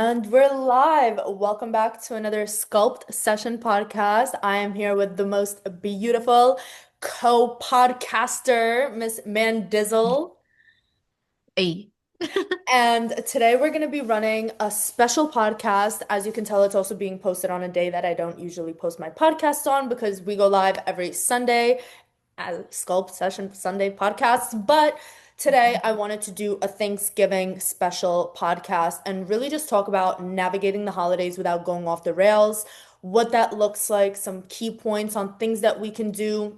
And we're live. Welcome back to another Sculpt Session podcast. I am here with the most beautiful co-podcaster, Miss Mandizzle. A. And today we're going to be running a special podcast. As you can tell, it's also being posted on a day that I don't usually post my podcast on because we go live every Sunday as Sculpt Session Sunday podcasts. But today I wanted to do a Thanksgiving special podcast and really just talk about navigating the holidays without going off the rails, what that looks like, some key points on things that we can do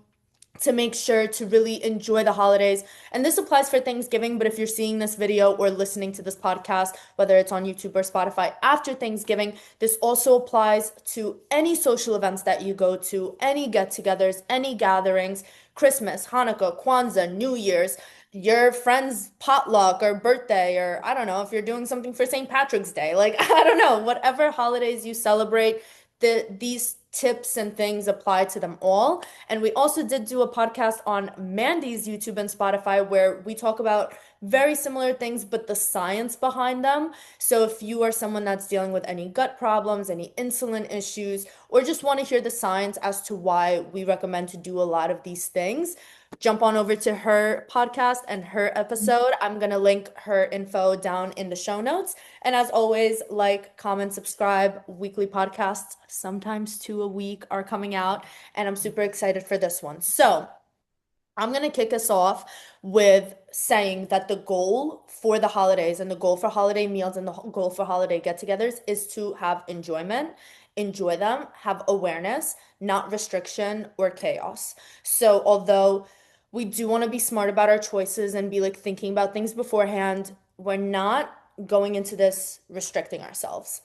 to make sure to really enjoy the holidays. And this applies for Thanksgiving, but if you're seeing this video or listening to this podcast, whether it's on YouTube or Spotify after Thanksgiving, this also applies to any social events that you go to, any get-togethers, any gatherings, Christmas, Hanukkah, Kwanzaa, New Year's, your friend's potluck or birthday, or I don't know, if you're doing something for St. Patrick's Day, like I don't know, whatever holidays you celebrate, these tips and things apply to them all. And we also did do a podcast on Mandy's YouTube and Spotify where we talk about very similar things, but the science behind them. So if you are someone that's dealing with any gut problems, any insulin issues, or just want to hear the science as to why we recommend to do a lot of these things, jump on over to her podcast and her episode. I'm going to link her info down in the show notes. And as always, like, comment, subscribe. Weekly podcasts, sometimes two a week, are coming out, and I'm super excited for this one. So, I'm going to kick us off with saying that the goal for the holidays and the goal for holiday meals and the goal for holiday get-togethers is to have enjoyment, enjoy them, have awareness, not restriction or chaos. So, although we do want to be smart about our choices and be like thinking about things beforehand, we're not going into this restricting ourselves.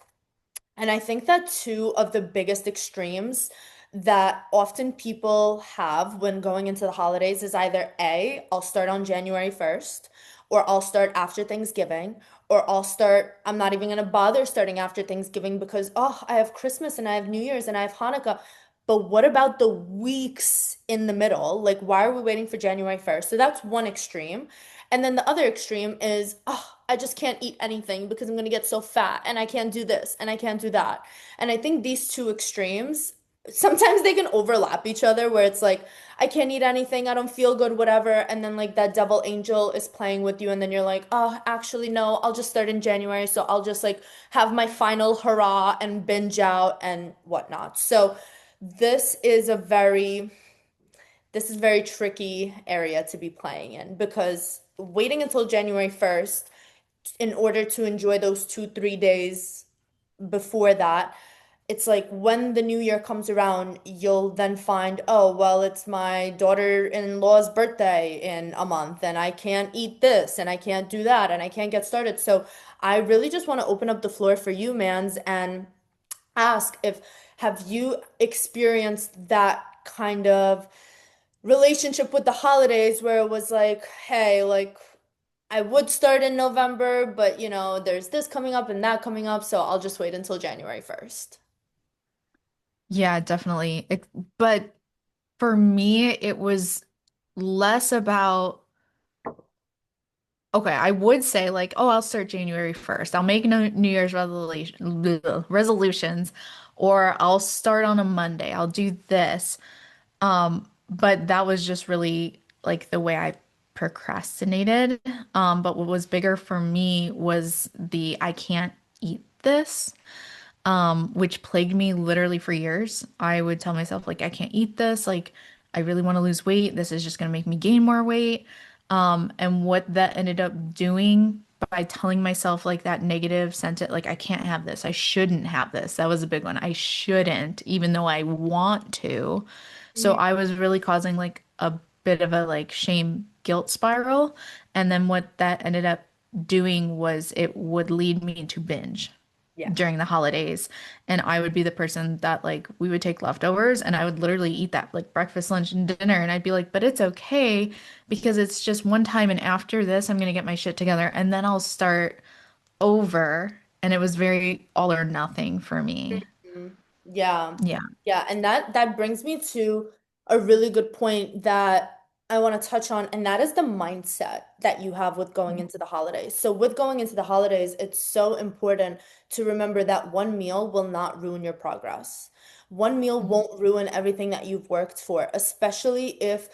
And I think that two of the biggest extremes that often people have when going into the holidays is either A, I'll start on January 1st, or I'll start after Thanksgiving, or I'm not even going to bother starting after Thanksgiving because, oh, I have Christmas and I have New Year's and I have Hanukkah. But what about the weeks in the middle? Like, why are we waiting for January 1st? So that's one extreme. And then the other extreme is, oh, I just can't eat anything because I'm going to get so fat and I can't do this and I can't do that. And I think these two extremes, sometimes they can overlap each other where it's like, I can't eat anything, I don't feel good, whatever. And then like that devil angel is playing with you and then you're like, oh, actually, no, I'll just start in January. So I'll just like have my final hurrah and binge out and whatnot. So this is a very this is very tricky area to be playing in because waiting until January 1st in order to enjoy those 2, 3 days before that, it's like when the new year comes around, you'll then find, oh, well, it's my daughter-in-law's birthday in a month, and I can't eat this, and I can't do that, and I can't get started. So I really just want to open up the floor for you, Mans, and ask if have you experienced that kind of relationship with the holidays where it was like, hey, like I would start in November, but there's this coming up and that coming up, so I'll just wait until January 1st. Yeah, definitely. But for me, it was less about, okay, I would say like, oh, I'll start January 1st. I'll make no New Year's resolutions, or I'll start on a Monday. I'll do this. But that was just really like the way I procrastinated. But what was bigger for me was the I can't eat this. Which plagued me literally for years. I would tell myself, like, I can't eat this. Like, I really want to lose weight. This is just going to make me gain more weight. And what that ended up doing by telling myself, like, that negative sentence, like, I can't have this. I shouldn't have this. That was a big one. I shouldn't, even though I want to. So Mhm. I was really causing, like, a bit of a, like, shame guilt spiral. And then what that ended up doing was it would lead me to binge Yeah. during the holidays. And I would be the person that like we would take leftovers and I would literally eat that like breakfast, lunch, and dinner. And I'd be like, but it's okay because it's just one time. And after this, I'm gonna get my shit together and then I'll start over. And it was very all or nothing for me. Mhm. Yeah. Yeah. Yeah, and that brings me to a really good point that I want to touch on, and that is the mindset that you have with going into the holidays. So, with going into the holidays, it's so important to remember that one meal will not ruin your progress. One meal Mhm. won't ruin everything that you've worked for, especially if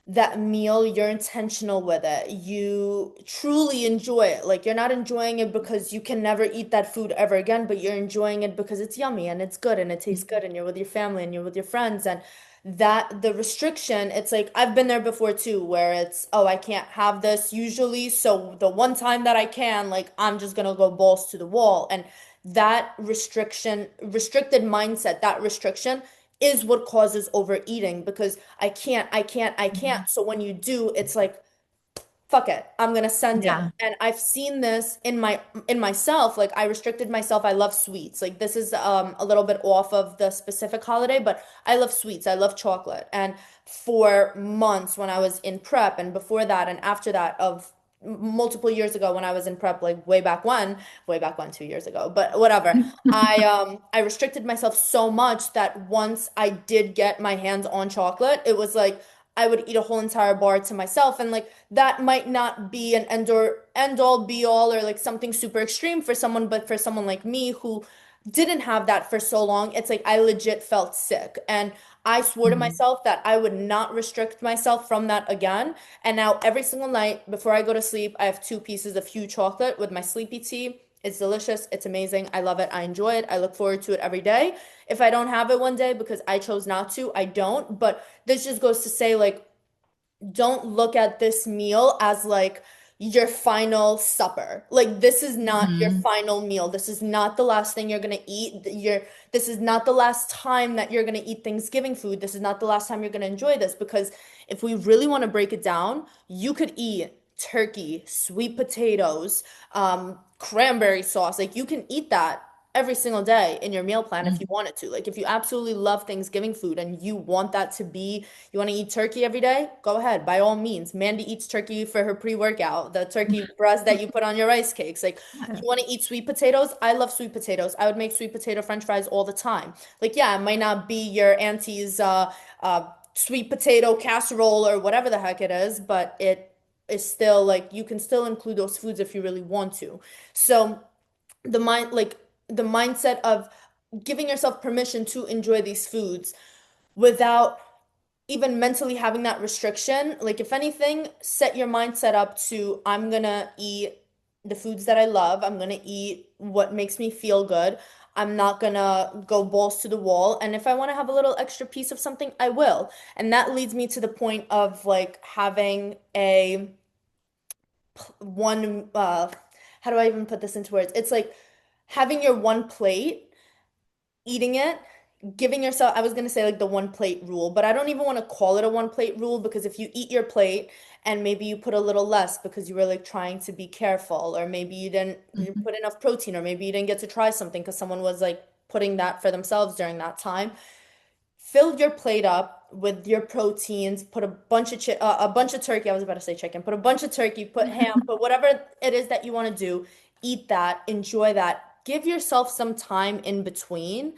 that meal, you're intentional with it. You truly enjoy it. Like you're not enjoying it because you can never eat that food ever again, but you're enjoying it because it's yummy and it's good and it tastes good and you're with your family and you're with your friends and that the restriction, it's like I've been there before too, where it's, oh, I can't have this usually, so the one time that I can, like I'm just gonna go balls to the wall. And that restricted mindset, that restriction is what causes overeating because I Mhm. can't. So when you do, it's like, fuck it, I'm gonna send it. Yeah. And I've seen this in myself. Like I restricted myself. I love sweets. Like this is a little bit off of the specific holiday, but I love sweets. I love chocolate. And for months when I was in prep and before that and after that of multiple years ago when I was in prep, like way back when, 2 years ago, but whatever. I restricted myself so much that once I did get my hands on chocolate, it was like I would eat a whole entire bar to myself. And like that might not be an end all be all or like something super extreme for someone, but for someone like me who didn't have that for so long, it's like I legit felt sick. And I swore to Mhm. myself that I would not restrict myself from that again. And now every single night before I go to sleep, I have 2 pieces of Hue chocolate with my sleepy tea. It's delicious. It's amazing. I love it. I enjoy it. I look forward to it every day. If I don't have it one day because I chose not to, I don't. But this just goes to say, like, don't look at this meal as like your final supper. Like this is not your Mhm. final meal. This is not the last thing you're gonna eat. This is not the last time that you're gonna eat Thanksgiving food. This is not the last time you're gonna enjoy this because if we really want to break it down, you could eat turkey, sweet potatoes, cranberry sauce. Like you can eat that every single day in your meal plan if you Mhm. wanted to. Like if you absolutely love Thanksgiving food and you want that to be, you want to eat turkey every day? Go ahead, by all means. Mandy eats turkey for her pre-workout, the turkey breast that you put on your rice cakes. Like you Yeah. want to eat sweet potatoes? I love sweet potatoes. I would make sweet potato French fries all the time. Like yeah, it might not be your auntie's sweet potato casserole or whatever the heck it is, but it is still like you can still include those foods if you really want to. So the mindset of giving yourself permission to enjoy these foods without even mentally having that restriction. Like if anything, set your mindset up to I'm gonna eat the foods that I love. I'm gonna eat what makes me feel good. I'm not gonna go balls to the wall. And if I want to have a little extra piece of something, I will. And that leads me to the point of like having a one how do I even put this into words? It's like having your one plate, eating it, giving yourself, I was gonna say like the one plate rule, but I don't even want to call it a one plate rule because if you eat your plate and maybe you put a little less because you were like trying to be careful, or maybe you Mhm. put enough protein, or maybe you didn't get to try something because someone was like putting that for themselves during that time. Fill your plate up with your proteins, put a bunch of turkey, I was about to say chicken, put a bunch of turkey, put ham, put whatever it is that you want to do, eat that, enjoy that. Give yourself some time in between.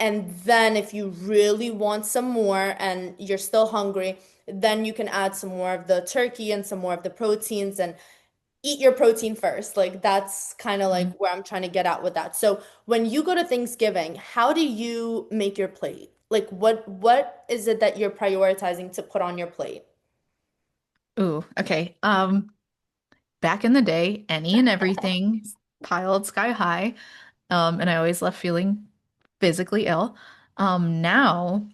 And then if you really want some more and you're still hungry, then you can add some more of the turkey and some more of the proteins and eat your protein first. Like that's kind of like Mhm. where I'm trying to get at with that. So when you go to Thanksgiving, how do you make your plate? Like what is it that you're prioritizing to put on your plate? Ooh, okay. Back in the day, any and everything piled sky high. And I always left feeling physically ill. Now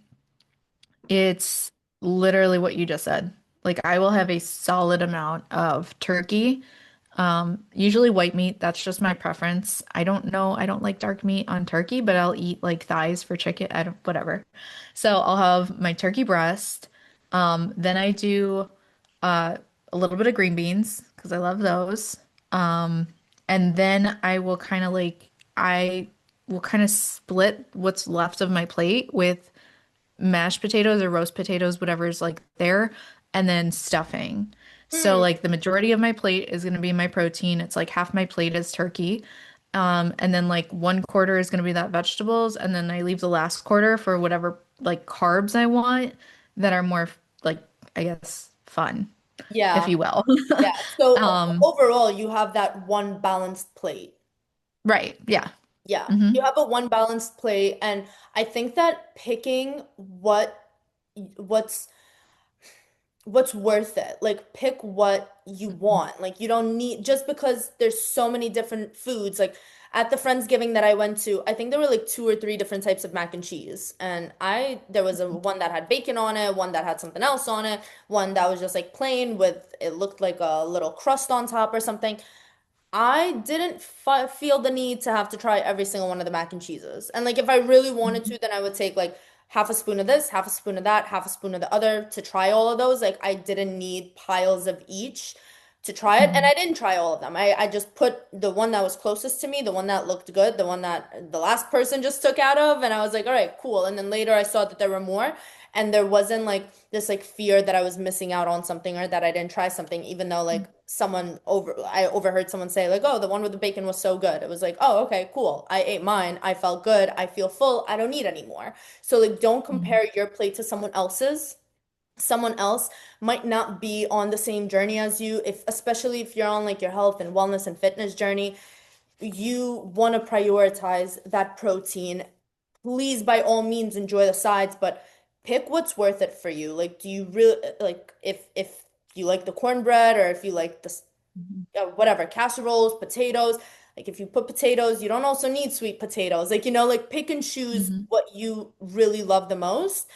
it's literally what you just said. Like I will have a solid amount of turkey. Usually white meat, that's just my preference. I don't know, I don't like dark meat on turkey, but I'll eat like thighs for chicken, I don't, whatever. So I'll have my turkey breast. Then I do uh, a little bit of green beans because I love those. Um, and then I will kind of split what's left of my plate with mashed potatoes or roast potatoes, whatever's like there, and then stuffing. So Hmm. like the majority of my plate is going to be my protein. It's like half my plate is turkey. And then like one quarter is going to be that vegetables, and then I leave the last quarter for whatever like carbs I want that are more like I guess, fun, if Yeah. you will. Yeah. So Um, overall, you have that one balanced plate. right. Yeah. Yeah. Hmm. You have a one balanced plate, and I think that picking what's what's worth it. Like pick what you want. Like you don't need just because there's so many different foods. Like at the Friendsgiving that I went to, I think there were like two or three different types of mac and cheese. And I there was a one that had bacon on it, one that had something else on it, one that was just like plain with it looked like a little crust on top or something. I didn't f feel the need to have to try every single one of the mac and cheeses. And like if I really wanted to, then I would take like half a spoon of this, half a spoon of that, half a spoon of the other to try all of those. Like I didn't need piles of each to try it. And Hmm. I didn't try all of them. I just put the one that was closest to me, the one that looked good, the one that the last person just took out of, and I was like, all right, cool. And then later I saw that there were more. And there wasn't like this like fear that I was missing out on something or that I didn't try something, even though like I overheard someone say like, oh, the one with the bacon was so good. It was like, oh, okay, cool. I ate mine. I felt good. I feel full. I don't need anymore. So like, don't Hmm. compare your plate to someone else's. Someone else might not be on the same journey as you, if especially if you're on like your health and wellness and fitness journey, you want to prioritize that protein. Please, by all means, enjoy the sides, but pick what's worth it for you. Like, do you really like if you like the cornbread or if you like the whatever casseroles, potatoes? Like, if you put potatoes, you don't also need sweet potatoes. Like, like pick and choose Hmm. what you really love the most.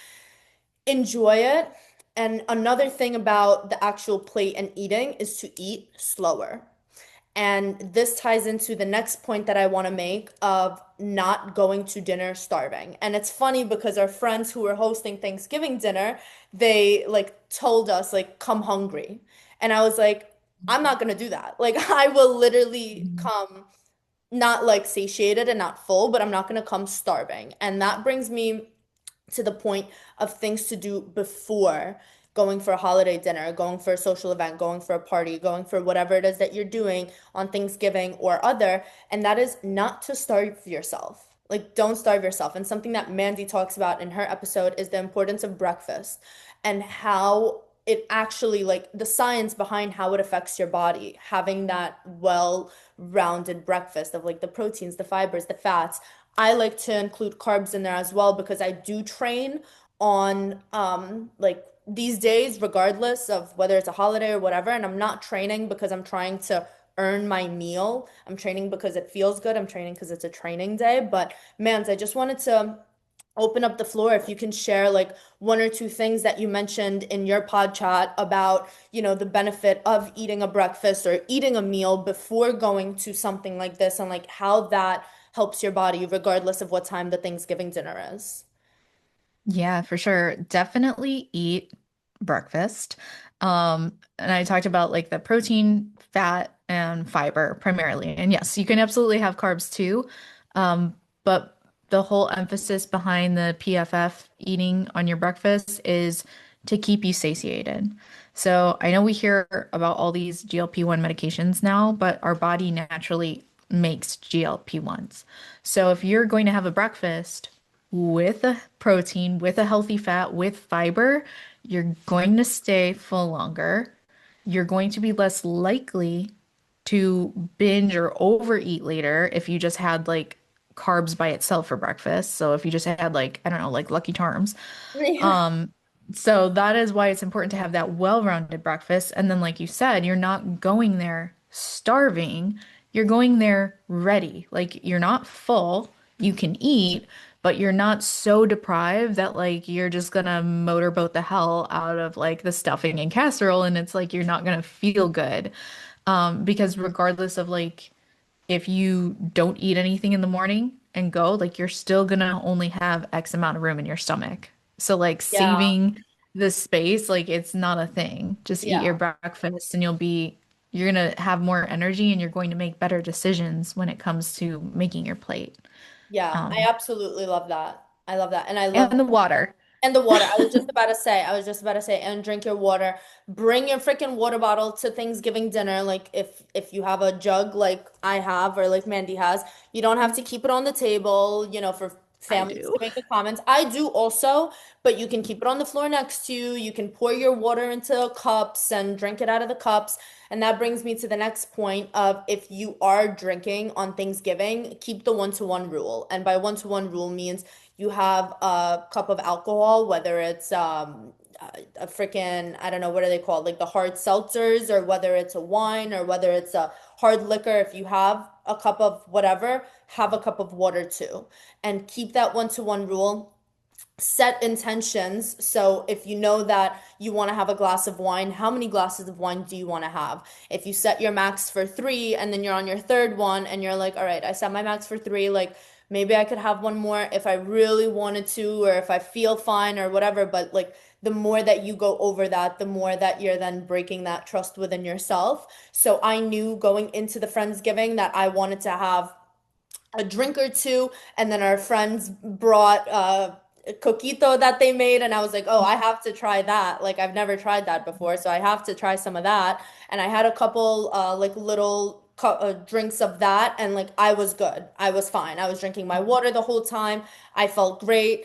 Enjoy it. And another thing about the actual plate and eating is to eat slower. And this ties into the next point that I want to make of not going to dinner starving. And it's funny because our friends who were hosting Thanksgiving dinner, they like told us like come hungry. And I was like, I'm not gonna do that. Like I will literally Hmm. come not like satiated and not full, but I'm not gonna come starving. And that brings me to the point of things to do before going for a holiday dinner, going for a social event, going for a party, going for whatever it is that you're doing on Thanksgiving or other. And that is not to starve yourself. Like, don't starve yourself. And something that Mandy talks about in her episode is the importance of breakfast and how it actually, like, the science behind how it affects your body, having that well-rounded breakfast of like the proteins, the fibers, the fats. I like to include carbs in there as well because I do train on like these days, regardless of whether it's a holiday or whatever, and I'm not training because I'm trying to earn my meal. I'm training because it feels good. I'm training because it's a training day. But Mans, I just wanted to open up the floor if you can share like one or two things that you mentioned in your pod chat about, the benefit of eating a breakfast or eating a meal before going to something like this and like how that helps your body regardless of what time the Thanksgiving dinner is. Yeah, for sure. Definitely eat breakfast. And I talked about like the protein, fat, and fiber primarily. And yes, you can absolutely have carbs too. But the whole emphasis behind the PFF eating on your breakfast is to keep you satiated. So I know we hear about all these GLP-1 medications now, but our body naturally makes GLP-1s. So if you're going to have a breakfast with a protein, with a healthy fat, with fiber, you're going to stay full longer. You're going to be less likely to binge or overeat later if you just had like carbs by itself for breakfast. So if you just had like, I don't know, like Lucky Charms. Yeah. So that is why it's important to have that well-rounded breakfast. And then, like you said, you're not going there starving. You're going there ready. Like you're not full. You can eat, but you're not so deprived that like you're just gonna motorboat the hell out of like the stuffing and casserole, and it's like you're not gonna feel good. Because regardless of like if you don't eat anything in the morning and go, like you're still gonna only have X amount of room in your stomach. So like Yeah. saving the space, like it's not a thing. Just eat your Yeah. breakfast and you're gonna have more energy and you're going to make better decisions when it comes to making your plate. Yeah. I Um, absolutely love that. I love that. And I love and the water. and the water. I was just about to say, and drink your water. Bring your freaking water bottle to Thanksgiving dinner. Like if you have a jug like I have or like Mandy has, you don't have to keep it on the table, for I families do. to make the comments. I do also, but you can keep it on the floor next to you. You can pour your water into cups and drink it out of the cups. And that brings me to the next point of if you are drinking on Thanksgiving, keep the one-to-one rule. And by one-to-one rule means you have a cup of alcohol, whether it's a freaking, I don't know, what are they called? Like the hard seltzers, or whether it's a wine, or whether it's a hard liquor. If you have a cup of whatever, have a cup of water too. And keep that one-to-one rule. Set intentions. So if you know that you want to have a glass of wine, how many glasses of wine do you want to have? If you set your max for three and then you're on your third one and you're like, all right, I set my max for three, like maybe I could have one more if I really wanted to, or if I feel fine or whatever. But like the more that you go over that, the more that you're then breaking that trust within yourself. So I knew going into the Friendsgiving that I wanted to have a drink or two, and then our friends brought coquito that they made, and I was like, oh, I have to try that. Like I've never tried that before, so I have to try some of that. And I had a couple like little drinks of that, and like I was good. I was fine. I was drinking my water the whole time. I felt great.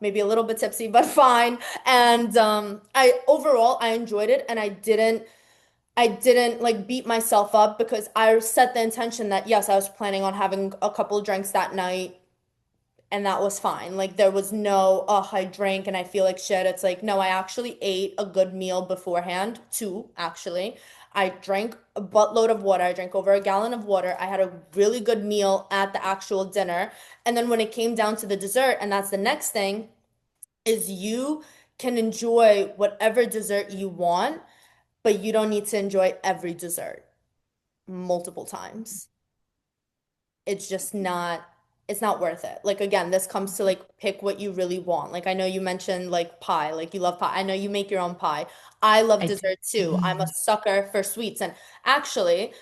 Maybe a little bit tipsy, but fine. And I overall I enjoyed it, and I didn't like beat myself up because I set the intention that yes, I was planning on having a couple drinks that night, and that was fine. Like there was no, oh, I drank and I feel like shit. It's like, no, I actually ate a good meal beforehand, too, actually. I drank a buttload of water. I drank over a gallon of water. I had a really good meal at the actual dinner. And then when it came down to the dessert, and that's the next thing, is you can enjoy whatever dessert you want, but you don't need to enjoy every dessert multiple times. It's not worth it. Like again, this comes to like pick what you really want. Like I know you mentioned like pie, like you love pie. I know you make your own pie. I love I do. dessert too. I'm a sucker for sweets. And actually,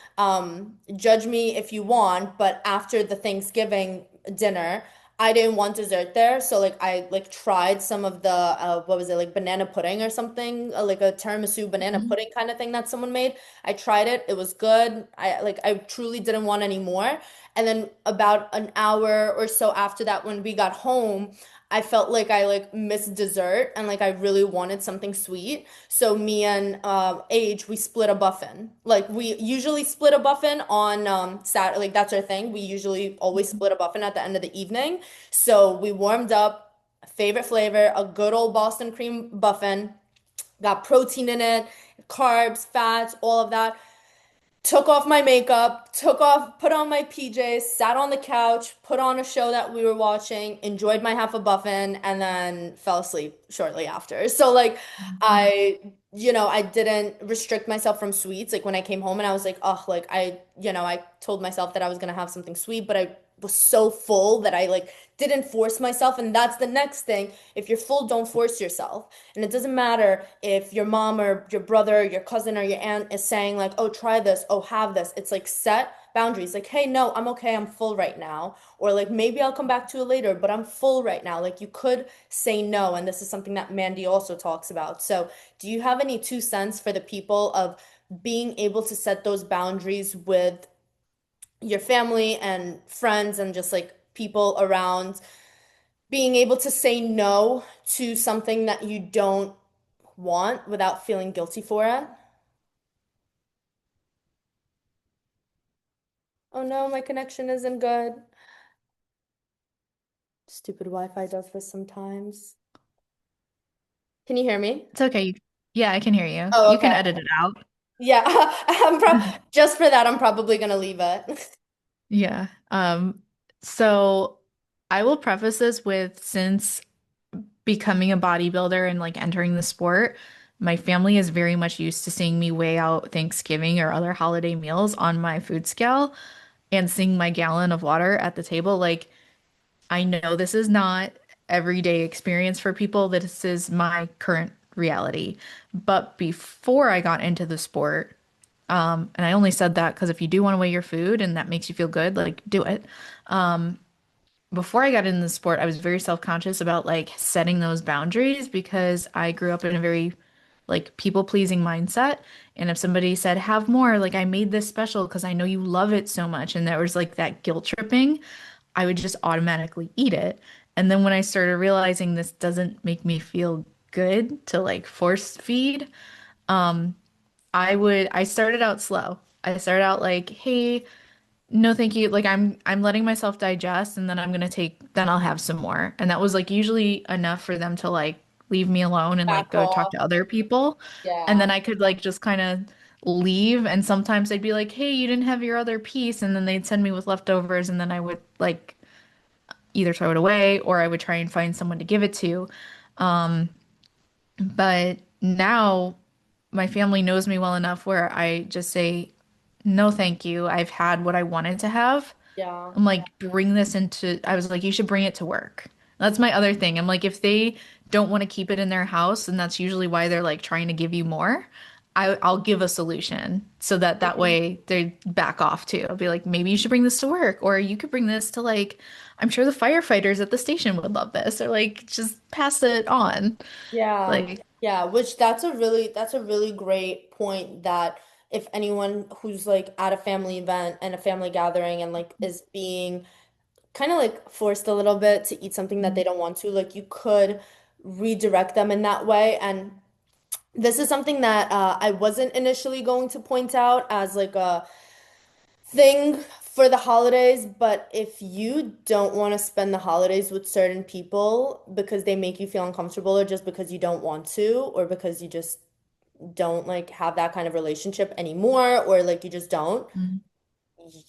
judge me if you want, but after the Thanksgiving dinner, I didn't want dessert there. So like I like tried some of the what was it, like banana pudding or something, like a tiramisu banana Mhm. pudding kind of thing that someone made. I tried it. It was good. I truly didn't want any more. And then about an hour or so after that, when we got home, I felt like I like missed dessert and like I really wanted something sweet. So me and Age, we split a buffin. Like we usually split a buffin on Saturday. Like that's our thing. We usually always split a buffin at the end of the evening. So we warmed up, favorite flavor, a good old Boston cream buffin, got protein in it, carbs, fats, all of that. Took off my makeup, put on my PJs, sat on the couch, put on a show that we were watching, enjoyed my half a buffin, and then fell asleep shortly after. So like I didn't restrict myself from sweets. Like when I came home and I was like, oh, like I told myself that I was gonna have something sweet, but I was so full that I like didn't force myself. And that's the next thing. If you're full, don't force yourself. And it doesn't matter if your mom or your brother, your cousin or your aunt is saying like, "Oh, try this. Oh, have this." It's like set boundaries. Like, "Hey, no, I'm okay. I'm full right now." Or like, "Maybe I'll come back to it later, but I'm full right now." Like you could say no, and this is something that Mandy also talks about. So, do you have any 2 cents for the people of being able to set those boundaries with your family and friends and just like people around, being able to say no to something that you don't want without feeling guilty for it? Oh no, my connection isn't good. Stupid Wi-Fi does this sometimes. Can you hear me? It's okay. Yeah, I can hear you. Oh, You okay. can edit it out. Yeah, just for that, I'm probably gonna leave it. Yeah. So I will preface this with since becoming a bodybuilder and like entering the sport, my family is very much used to seeing me weigh out Thanksgiving or other holiday meals on my food scale and seeing my gallon of water at the table. Like, I know this is not everyday experience for people. This is my current reality. But before I got into the sport, and I only said that because if you do want to weigh your food and that makes you feel good, like do it. Before I got into the sport, I was very self-conscious about like setting those boundaries because I grew up in a very like people-pleasing mindset. And if somebody said, have more, like I made this special because I know you love it so much, and there was like that guilt tripping, I would just automatically eat it. And then when I started realizing this doesn't make me feel good to like force feed, I started out slow. I started out like, hey, no, thank you. Like I'm letting myself digest and then then I'll have some more. And that was like usually enough for them to like leave me alone and like Back go talk off. to other people. And Yeah. then I could like just kind of leave and sometimes they'd be like, "Hey, you didn't have your other piece." And then they'd send me with leftovers and then I would like either throw it away or I would try and find someone to give it to. But now my family knows me well enough where I just say, no, thank you. I've had what I wanted to have. Yeah. I'm like, bring this into, I was like, you should bring it to work. That's my other thing. I'm like, if they don't want to keep it in their house, and that's usually why they're like trying to give you more, I'll give a solution so that that Mhm. way they back off too. I'll be like, maybe you should bring this to work, or you could bring this to like, I'm sure the firefighters at the station would love this, or like just pass it on. Yeah. Like, Yeah, which that's a really great point that if anyone who's like at a family event and a family gathering and like is being kind of like forced a little bit to eat something that they don't want to, like you could redirect them in that way. And this is something that I wasn't initially going to point out as like a thing for the holidays, but if you don't want to spend the holidays with certain people because they make you feel uncomfortable or just because you don't want to or because you just don't like have that kind of relationship anymore or like you just don't, mhm,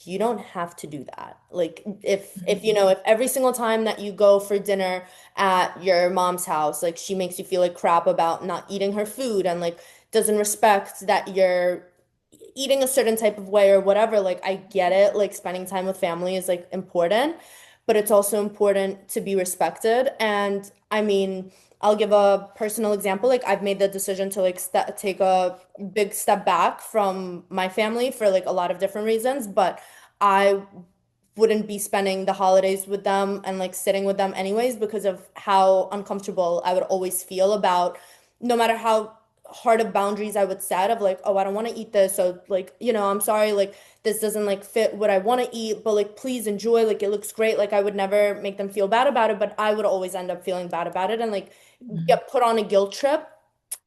you don't have to do that. Like if mhm, if every single time that you go for dinner at your mom's house, like she makes you feel like crap about not eating her food and like doesn't respect that you're eating a certain type of way or whatever, like I get it, like spending time with family is like important, but it's also important to be respected. And I mean, I'll give a personal example. Like I've made the decision to like st take a big step back from my family for like a lot of different reasons, but I wouldn't be spending the holidays with them and like sitting with them anyways because of how uncomfortable I would always feel about no matter how hard of boundaries I would set of like, oh, I don't want to eat this. So like, I'm sorry, like this doesn't like fit what I want to eat, but like please enjoy, like it looks great. Like I would never make them feel bad about it, but I would always end up feeling bad about it and like mhm, get put on a guilt trip.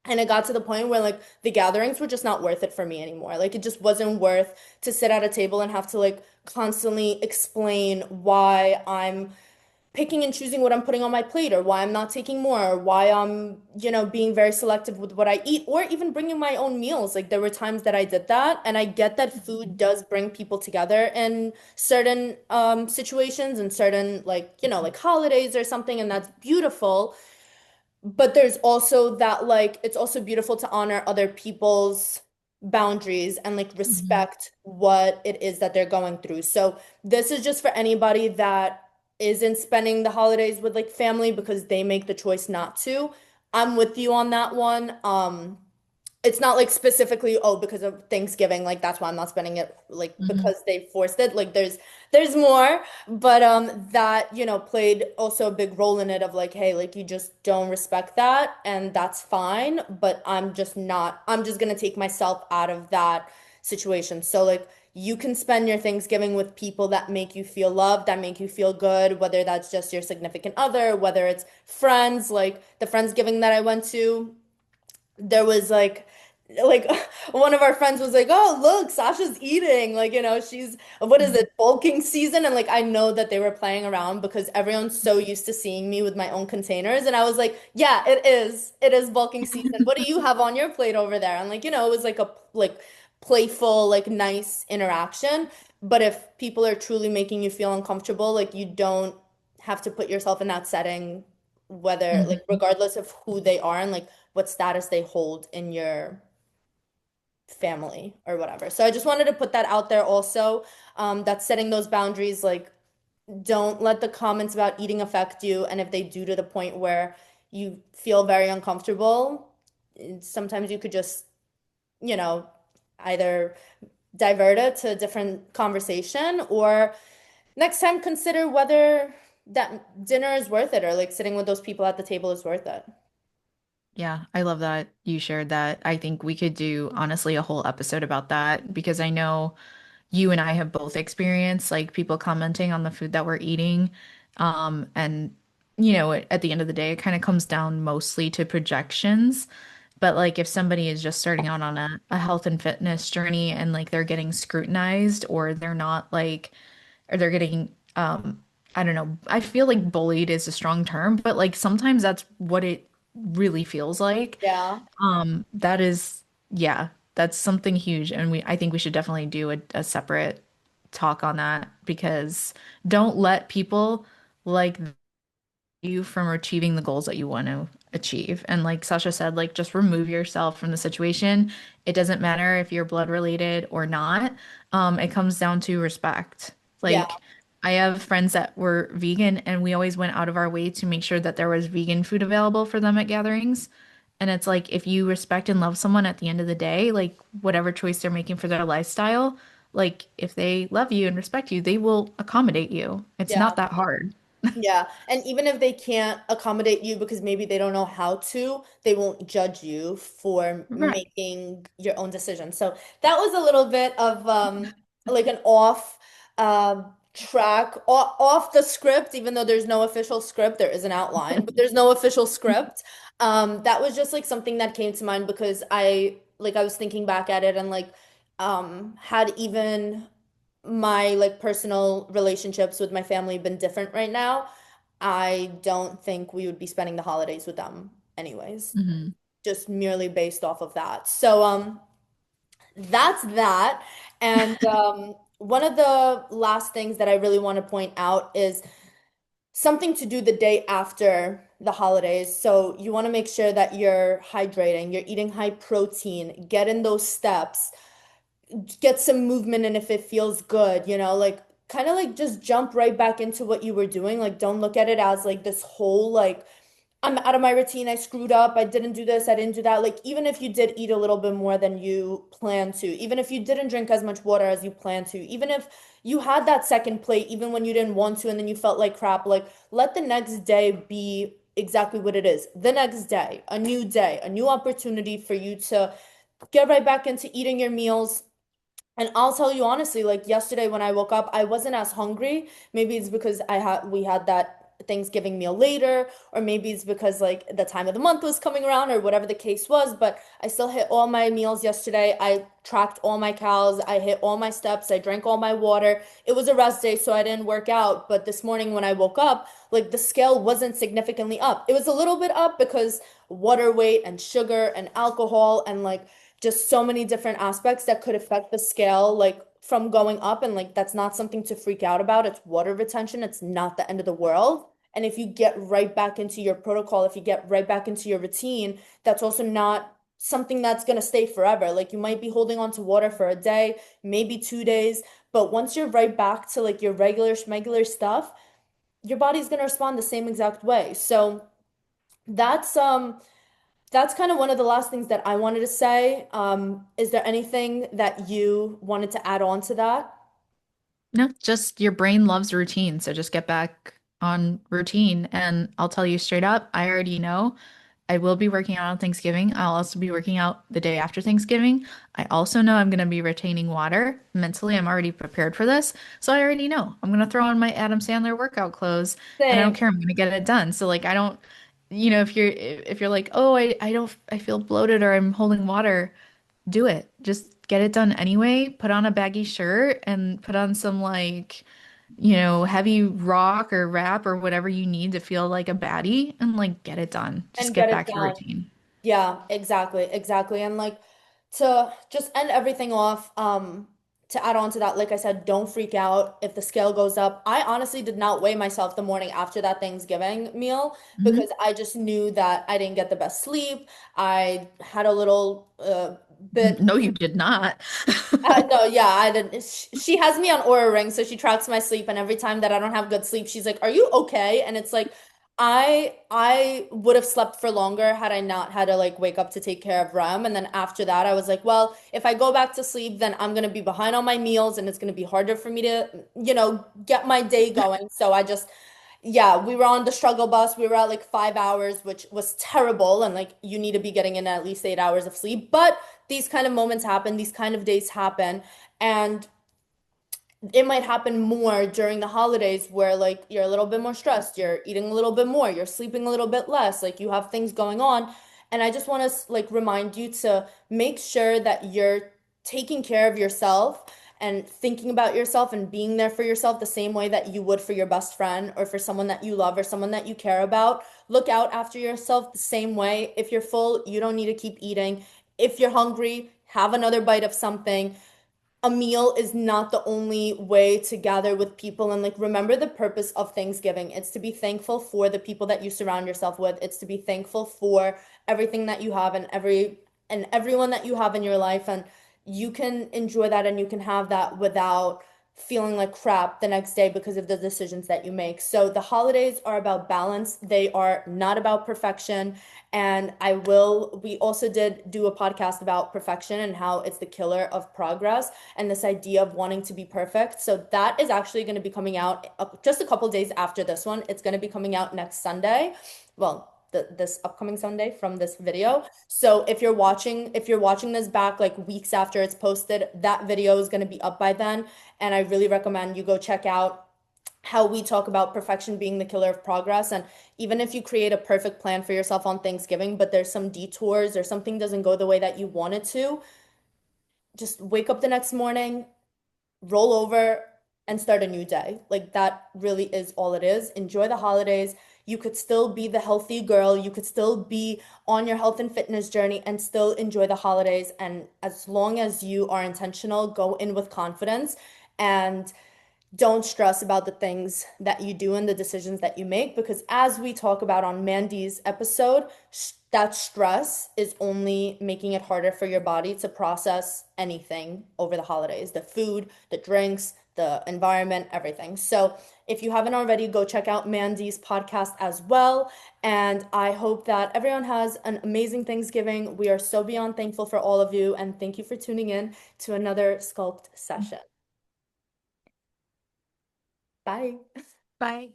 And it got to the point where like the gatherings were just not worth it for me anymore. Like it just wasn't worth to sit at a table and have to like constantly explain why I'm picking and choosing what I'm putting on my plate or why I'm not taking more or why I'm, being very selective with what I eat or even bringing my own meals. Like there were times that I did that and I get that food does bring people together in certain situations and certain like, like holidays or something and that's beautiful. But there's also that like it's also beautiful to honor other people's boundaries and like mhm, respect what it is that they're going through. So this is just for anybody that isn't spending the holidays with like family because they make the choice not to. I'm with you on that one. It's not like specifically, oh, because of Thanksgiving, like that's why I'm not spending it like mhm, because they forced it. Like there's more, but that, played also a big role in it of like, hey, like you just don't respect that and that's fine, but I'm just gonna take myself out of that situation. So like you can spend your Thanksgiving with people that make you feel loved, that make you feel good, whether that's just your significant other, whether it's friends, like the Friendsgiving that I went to there was like one of our friends was like, "Oh, look, Sasha's eating." Like, she's what is mhm, it, bulking season? And like I know that they were playing around because everyone's so used to seeing me with my own containers. And I was like, "Yeah, it is. It is bulking season. What do you have on your plate over there?" And like, it was like a like playful, like nice interaction. But if people are truly making you feel uncomfortable, like you don't have to put yourself in that setting, whether like mhm. regardless of who they are and like what status they hold in your family or whatever. So I just wanted to put that out there also, that setting those boundaries, like don't let the comments about eating affect you. And if they do to the point where you feel very uncomfortable, sometimes you could just, you know, either divert it to a different conversation or next time consider whether that dinner is worth it or like sitting with those people at the table is worth it. Yeah, I love that you shared that. I think we could do honestly a whole episode about that because I know you and I have both experienced, like people commenting on the food that we're eating. And at the end of the day, it kind of comes down mostly to projections. But like if somebody is just starting out on a health and fitness journey and like they're getting scrutinized or they're not like or they're getting I don't know, I feel like bullied is a strong term, but like sometimes that's what it really feels like. Yeah. That is, yeah, that's something huge. And I think we should definitely do a separate talk on that because don't let people like you from achieving the goals that you want to achieve. And like Sasha said, like just remove yourself from the situation. It doesn't matter if you're blood related or not. It comes down to respect. Yeah. Like I have friends that were vegan and we always went out of our way to make sure that there was vegan food available for them at gatherings. And it's like if you respect and love someone at the end of the day, like whatever choice they're making for their lifestyle, like if they love you and respect you, they will accommodate you. It's Yeah. not that hard. Yeah. And even if they can't accommodate you because maybe they don't know how to, they won't judge you for Right. making your own decision. So that was a little bit of like an off track, off the script, even though there's no official script, there is an outline, but there's no official script. That was just like something that came to mind because I was thinking back at it and like had even my like personal relationships with my family been different right now, I don't think we would be spending the holidays with them anyways, Mhm. just merely based off of that. So that's that. And one of the last things that I really want to point out is something to do the day after the holidays. So you want to make sure that you're hydrating, you're eating high protein, get in those steps, get some movement and if it feels good, like kind of like just jump right back into what you were doing. Like don't look at it as like this whole like I'm out of my routine, I screwed up, I didn't do this, I didn't do that. Like even if you did eat a little bit more than you planned to, even if you didn't drink as much water as you planned to, even if you had that second plate even when you didn't want to and then you felt like crap, like let the next day be exactly what it is. The next day, a new opportunity for you to get right back into eating your meals. And I'll tell you honestly, like yesterday when I woke up, I wasn't as hungry. Maybe it's because we had that Thanksgiving meal later, or maybe it's because like the time of the month was coming around or whatever the case was, but I still hit all my meals yesterday. I tracked all my calories, I hit all my steps, I drank all my water. It was a rest day, so I didn't work out, but this morning when I woke up, like the scale wasn't significantly up. It was a little bit up because water weight and sugar and alcohol and like just so many different aspects that could affect the scale, like from going up. And like, that's not something to freak out about. It's water retention. It's not the end of the world. And if you get right back into your protocol, if you get right back into your routine, that's also not something that's going to stay forever. Like, you might be holding on to water for a day, maybe 2 days, but once you're right back to like your regular schmegular stuff, your body's going to respond the same exact way. So that's, that's kind of one of the last things that I wanted to say. Is there anything that you wanted to add on to that? No, just your brain loves routine. So just get back on routine. And I'll tell you straight up, I already know I will be working out on Thanksgiving. I'll also be working out the day after Thanksgiving. I also know I'm going to be retaining water. Mentally, I'm already prepared for this. So I already know I'm going to throw on my Adam Sandler workout clothes and I don't Same. care. I'm going to get it done. So like I don't, if you're like, "Oh, I don't I feel bloated or I'm holding water." Do it. Just get it done anyway. Put on a baggy shirt and put on some like, heavy rock or rap or whatever you need to feel like a baddie and like get it done. Just And get get it back to done. routine. Yeah, exactly, exactly. And like to just end everything off, to add on to that, like I said, don't freak out if the scale goes up. I honestly did not weigh myself the morning after that Thanksgiving meal because Mhm. I just knew that I didn't get the best sleep. I had a little bit. No, you did not. No, yeah, I didn't. She has me on Aura Ring, so she tracks my sleep, and every time that I don't have good sleep, she's like, "Are you okay?" And it's like, I would have slept for longer had I not had to like wake up to take care of Rem. And then after that, I was like, well, if I go back to sleep, then I'm gonna be behind on my meals, and it's gonna be harder for me to, get my day going. So I just, yeah, we were on the struggle bus. We were at like 5 hours, which was terrible. And like, you need to be getting in at least 8 hours of sleep. But these kind of moments happen, these kind of days happen. And it might happen more during the holidays where like you're a little bit more stressed, you're eating a little bit more, you're sleeping a little bit less, like you have things going on. And I just want to like remind you to make sure that you're taking care of yourself and thinking about yourself and being there for yourself the same way that you would for your best friend or for someone that you love or someone that you care about. Look out after yourself the same way. If you're full, you don't need to keep eating. If you're hungry, have another bite of something. A meal is not the only way to gather with people, and like remember the purpose of Thanksgiving. It's to be thankful for the people that you surround yourself with. It's to be thankful for everything that you have and everyone that you have in your life, and you can enjoy that and you can have that without feeling like crap the next day because of the decisions that you make. So the holidays are about balance. They are not about perfection. And we also did do a podcast about perfection and how it's the killer of progress and this idea of wanting to be perfect. So that is actually going to be coming out just a couple days after this one. It's going to be coming out next Sunday. Well, this upcoming Sunday from this video. So if you're watching this back like weeks after it's posted, that video is going to be up by then. And I really recommend you go check out how we talk about perfection being the killer of progress. And even if you create a perfect plan for yourself on Thanksgiving, but there's some detours or something doesn't go the way that you want it to, just wake up the next morning, roll over, and start a new day. Like that really is all it is. Enjoy the holidays. You could still be the healthy girl. You could still be on your health and fitness journey and still enjoy the holidays. And as long as you are intentional, go in with confidence and don't stress about the things that you do and the decisions that you make because as we talk about on Mandy's episode, that stress is only making it harder for your body to process anything over the holidays, the food, the drinks, the environment, everything. So if you haven't already, go check out Mandy's podcast as well. And I hope that everyone has an amazing Thanksgiving. We are so beyond thankful for all of you. And thank you for tuning in to another Sculpt session. Bye. Bye.